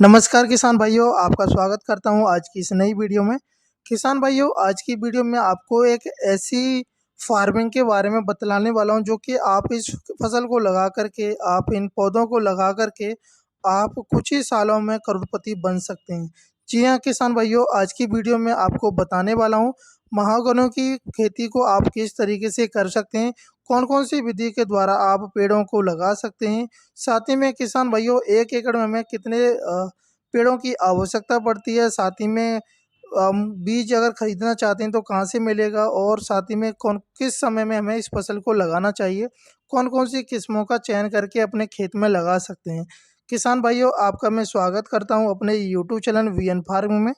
नमस्कार किसान भाइयों, आपका स्वागत करता हूं आज की इस नई वीडियो में। किसान भाइयों, आज की वीडियो में आपको एक ऐसी फार्मिंग के बारे में बतलाने वाला हूं जो कि आप इस फसल को लगा करके, आप इन पौधों को लगा करके आप कुछ ही सालों में करोड़पति बन सकते हैं। जी हाँ किसान भाइयों, आज की वीडियो में आपको बताने वाला हूं महागनों की खेती को आप किस तरीके से कर सकते हैं, कौन-कौन सी विधि के द्वारा आप पेड़ों को लगा सकते हैं। साथ ही में किसान भाइयों, 1 एकड़ में हमें कितने पेड़ों की आवश्यकता पड़ती है, साथ ही में बीज अगर खरीदना चाहते हैं तो कहाँ से मिलेगा, और साथ ही में कौन किस समय में हमें इस फसल को लगाना चाहिए, कौन-कौन सी किस्मों का चयन करके अपने खेत में लगा सकते हैं। किसान भाइयों, आपका मैं स्वागत करता हूं अपने यूट्यूब चैनल वीएन फार्म में।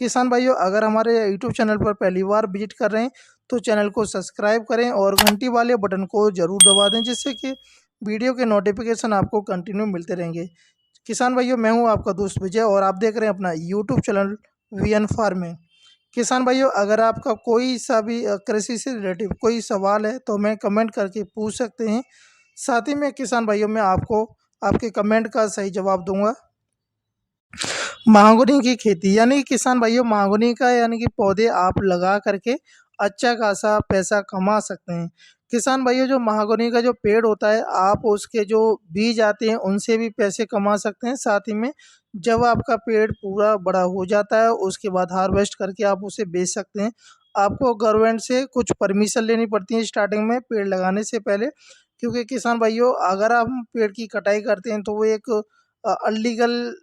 किसान भाइयों, अगर हमारे यूट्यूब चैनल पर पहली बार विजिट कर रहे हैं तो चैनल को सब्सक्राइब करें और घंटी वाले बटन को ज़रूर दबा दें, जिससे कि वीडियो के नोटिफिकेशन आपको कंटिन्यू मिलते रहेंगे। किसान भाइयों, मैं हूं आपका दोस्त विजय और आप देख रहे हैं अपना यूट्यूब चैनल वीएन फार्मिंग। किसान भाइयों, अगर आपका कोई सा भी कृषि से रिलेटिव कोई सवाल है तो हमें कमेंट करके पूछ सकते हैं। साथ ही में किसान भाइयों, मैं आपको आपके कमेंट का सही जवाब दूंगा। महागनी की खेती यानी किसान भाइयों, महागनी का यानी कि पौधे आप लगा करके अच्छा खासा पैसा कमा सकते हैं। किसान भाइयों, जो महागनी का जो पेड़ होता है, आप उसके जो बीज आते हैं उनसे भी पैसे कमा सकते हैं। साथ ही में जब आपका पेड़ पूरा बड़ा हो जाता है उसके बाद हार्वेस्ट करके आप उसे बेच सकते हैं। आपको गवर्नमेंट से कुछ परमिशन लेनी पड़ती है स्टार्टिंग में पेड़ लगाने से पहले, क्योंकि किसान भाइयों, अगर आप पेड़ की कटाई करते हैं तो वो एक अनलीगल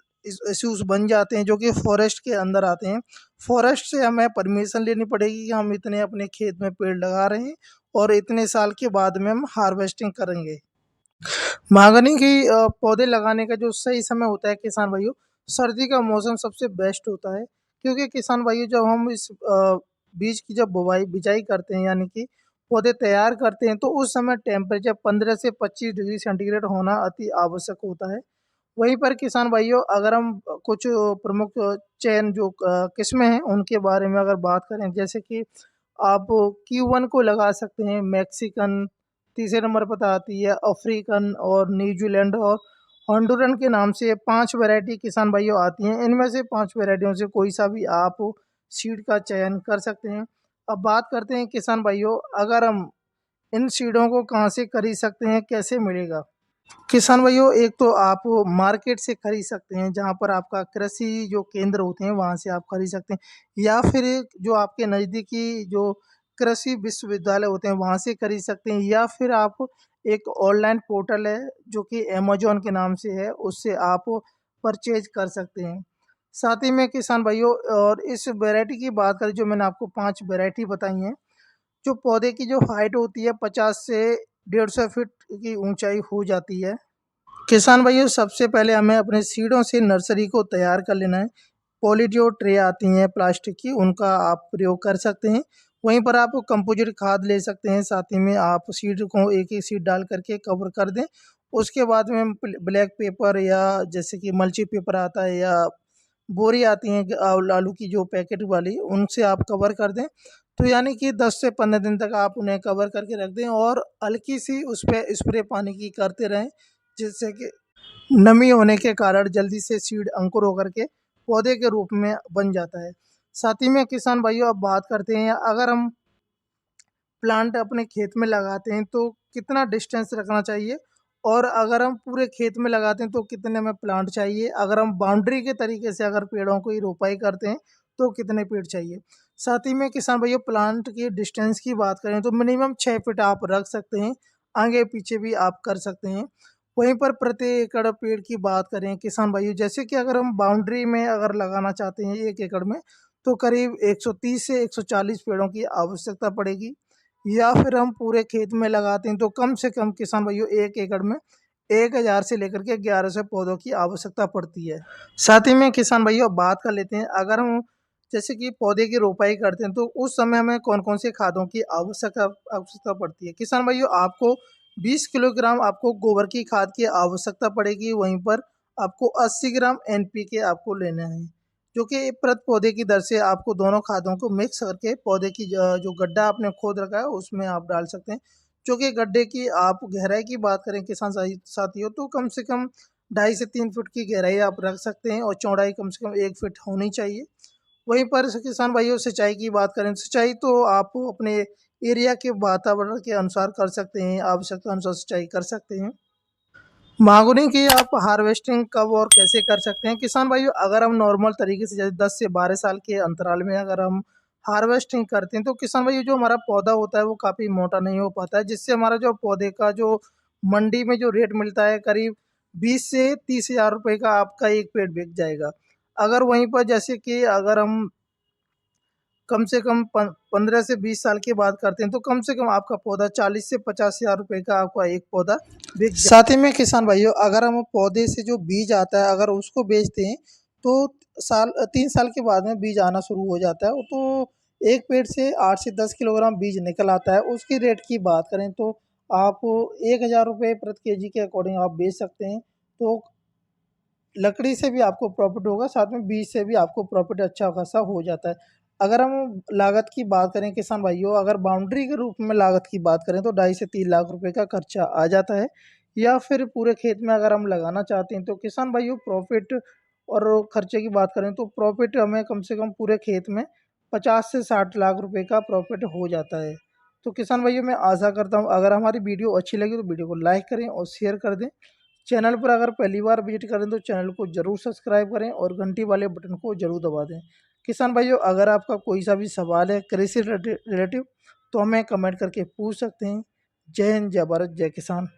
इश्यूज बन जाते हैं जो कि फॉरेस्ट के अंदर आते हैं। फॉरेस्ट से हमें परमिशन लेनी पड़ेगी कि हम इतने अपने खेत में पेड़ लगा रहे हैं और इतने साल के बाद में हम हार्वेस्टिंग करेंगे। महागनी की पौधे लगाने का जो सही समय होता है किसान भाइयों, सर्दी का मौसम सबसे बेस्ट होता है, क्योंकि किसान भाइयों, जब हम इस बीज की जब बुवाई बिजाई करते हैं यानी कि पौधे तैयार करते हैं तो उस समय टेम्परेचर 15 से 25 डिग्री सेंटीग्रेड होना अति आवश्यक होता है। वहीं पर किसान भाइयों, अगर हम कुछ प्रमुख चयन जो किस्में हैं उनके बारे में अगर बात करें, जैसे कि आप Q1 को लगा सकते हैं, मैक्सिकन तीसरे नंबर पर आती है, अफ्रीकन और न्यूजीलैंड और हॉन्डुरन के नाम से 5 वैरायटी किसान भाइयों आती हैं। इनमें से 5 वैरायटियों से कोई सा भी आप सीड का चयन कर सकते हैं। अब बात करते हैं किसान भाइयों, अगर हम इन सीडों को कहाँ से खरीद सकते हैं, कैसे मिलेगा? किसान भाइयों, एक तो आप मार्केट से खरीद सकते हैं, जहाँ पर आपका कृषि जो केंद्र होते हैं वहाँ से आप खरीद सकते हैं, या फिर एक जो आपके नज़दीकी जो कृषि विश्वविद्यालय होते हैं वहाँ से खरीद सकते हैं, या फिर आप एक ऑनलाइन पोर्टल है जो कि अमेज़न के नाम से है, उससे आप परचेज कर सकते हैं। साथ ही में किसान भाइयों, और इस वैरायटी की बात करें, जो मैंने आपको 5 वैरायटी बताई हैं, जो पौधे की जो हाइट होती है 50 से 150 फीट की ऊंचाई हो जाती है। किसान भाइयों, सबसे पहले हमें अपने सीडों से नर्सरी को तैयार कर लेना है। पॉली जो ट्रे आती हैं प्लास्टिक की, उनका आप प्रयोग कर सकते हैं। वहीं पर आप कंपोजिट खाद ले सकते हैं, साथ ही में आप सीड को एक एक सीड डाल करके कवर कर दें। उसके बाद में ब्लैक पेपर या जैसे कि मल्ची पेपर आता है, या बोरी आती हैं आलू की जो पैकेट वाली, उनसे आप कवर कर दें। तो यानी कि 10 से 15 दिन तक आप उन्हें कवर करके रख दें और हल्की सी उस पे स्प्रे पानी की करते रहें, जिससे कि नमी होने के कारण जल्दी से सीड अंकुर होकर के पौधे के रूप में बन जाता है। साथ ही में किसान भाइयों, अब बात करते हैं, अगर हम प्लांट अपने खेत में लगाते हैं तो कितना डिस्टेंस रखना चाहिए, और अगर हम पूरे खेत में लगाते हैं तो कितने में प्लांट चाहिए, अगर हम बाउंड्री के तरीके से अगर पेड़ों की रोपाई करते हैं तो कितने पेड़ चाहिए। साथ ही में किसान भाइयों, प्लांट की डिस्टेंस की बात करें तो मिनिमम 6 फीट आप रख सकते हैं, आगे पीछे भी आप कर सकते हैं। वहीं पर प्रति एकड़ पेड़ की बात करें किसान भाइयों, जैसे कि अगर हम बाउंड्री में अगर लगाना चाहते हैं 1 एकड़ में, तो करीब 130 से 140 पेड़ों की आवश्यकता पड़ेगी, या फिर हम पूरे खेत में लगाते हैं तो कम से कम किसान भाइयों 1 एकड़ में 1000 से लेकर के 1100 पौधों की आवश्यकता पड़ती है। साथ ही में किसान भाइयों, बात कर लेते हैं, अगर हम जैसे कि पौधे की रोपाई करते हैं तो उस समय हमें कौन कौन से खादों की आवश्यकता आवश्यकता पड़ती है। किसान भाइयों, आपको 20 किलोग्राम आपको गोबर की खाद की आवश्यकता पड़ेगी। वहीं पर आपको 80 ग्राम NPK आपको लेना है, जो कि प्रति पौधे की दर से आपको दोनों खादों को मिक्स करके पौधे की जो गड्ढा आपने खोद रखा है उसमें आप डाल सकते हैं। जो कि गड्ढे की आप गहराई की बात करें किसान साथियों, तो कम से कम 2.5 से 3 फुट की गहराई आप रख सकते हैं और चौड़ाई कम से कम 1 फुट होनी चाहिए। वहीं पर किसान भाइयों सिंचाई की बात करें, सिंचाई तो आप अपने एरिया के वातावरण के अनुसार कर सकते हैं, आवश्यकता अनुसार सिंचाई कर सकते हैं। मांगुनी की आप हार्वेस्टिंग कब और कैसे कर सकते हैं किसान भाइयों? अगर हम नॉर्मल तरीके से जैसे 10 से 12 साल के अंतराल में अगर हम हार्वेस्टिंग करते हैं तो किसान भाइयों जो हमारा पौधा होता है वो काफ़ी मोटा नहीं हो पाता है, जिससे हमारा जो पौधे का जो मंडी में जो रेट मिलता है करीब 20 से 30 हज़ार रुपये का आपका एक पेड़ बिक जाएगा। अगर वहीं पर जैसे कि अगर हम कम से कम 15 से 20 साल की बात करते हैं तो कम से कम आपका पौधा 40 से 50 हज़ार रुपये का आपका एक पौधा बिक जा साथ ही में किसान भाइयों अगर हम पौधे से जो बीज आता है अगर उसको बेचते हैं तो 3 साल के बाद में बीज आना शुरू हो जाता है, तो एक पेड़ से 8 से 10 किलोग्राम बीज निकल आता है। उसकी रेट की बात करें तो आप 1,000 रुपये प्रति केजी के अकॉर्डिंग आप बेच सकते हैं। तो लकड़ी से भी आपको प्रॉफ़िट होगा, साथ में बीज से भी आपको प्रॉफ़िट अच्छा खासा हो जाता है। अगर हम लागत की बात करें किसान भाइयों, अगर बाउंड्री के रूप में लागत की बात करें तो 2.5 से 3 लाख रुपए का खर्चा आ जाता है। या फिर पूरे खेत में अगर हम लगाना चाहते हैं तो किसान भाइयों प्रॉफ़िट और खर्चे की बात करें तो प्रॉफ़िट हमें कम से कम पूरे खेत में 50 से 60 लाख रुपए का प्रॉफ़िट हो जाता है। तो किसान भाइयों मैं आशा करता हूँ अगर हमारी वीडियो अच्छी लगी तो वीडियो को लाइक करें और शेयर कर दें। चैनल पर अगर पहली बार विजिट करें तो चैनल को ज़रूर सब्सक्राइब करें और घंटी वाले बटन को ज़रूर दबा दें। किसान भाइयों अगर आपका कोई सा भी सवाल है कृषि रिलेटिव तो हमें कमेंट करके पूछ सकते हैं। जय हिंद, जय भारत, जय किसान।